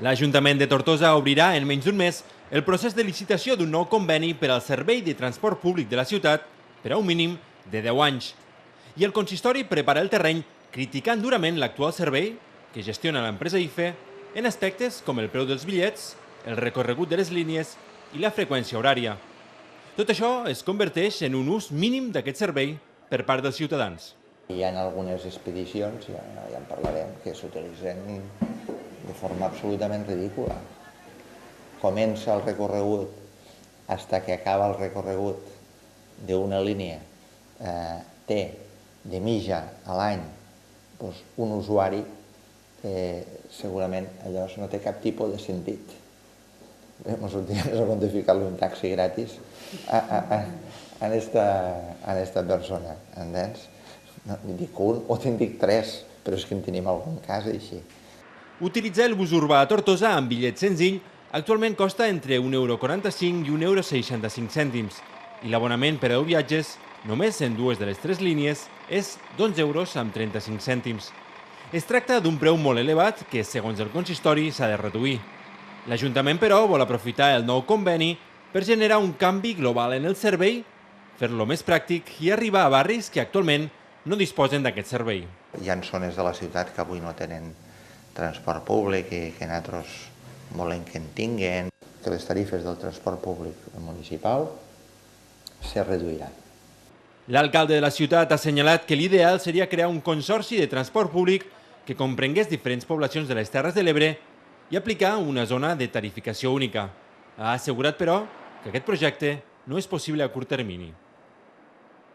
L'Ajuntament de Tortosa obrirà en menys d'un mes el procés de licitació d'un nou conveni per al servei de transport públic de la ciutat per a un mínim de 10 anys. I el consistori prepara el terreny criticant durament l'actual servei que gestiona l'empresa IFE en aspectes com el preu dels bitllets, el recorregut de les línies i la freqüència horària. Tot això es converteix en un ús mínim d'aquest servei per part dels ciutadans. Hi ha algunes expedicions, ja en parlarem, que s'utilitzen de forma absolutament ridícula. Comença el recorregut fins que acaba el recorregut d'una línia. Té de mitja a l'any un usuari que segurament allò no té cap tipus de sentit. Ens sortim a quantificar-li un taxi gratis a aquesta persona, entens? Dic un o te'n dic tres, però és que en tenim algun cas així. Utilitzar el bus urbà a Tortosa amb bitllet senzill actualment costa entre 1,45 € i 1,65 € i l'abonament per a 10 viatges, només en dues de les tres línies, és d'11,35 €. Es tracta d'un preu molt elevat que, segons el consistori, s'ha de reduir. L'Ajuntament, però, vol aprofitar el nou conveni per generar un canvi global en el servei, fer-lo més pràctic i arribar a barris que actualment no disposen d'aquest servei. Hi ha zones de la ciutat que avui no tenen transport públic i que nosaltres volem que en tinguin, que les tarifes del transport públic municipal se reduiran. L'alcalde de la ciutat ha assenyalat que l'ideal seria crear un consorci de transport públic que comprengués diferents poblacions de les Terres de l'Ebre i aplicar una zona de tarificació única. Ha assegurat, però, que aquest projecte no és possible a curt termini.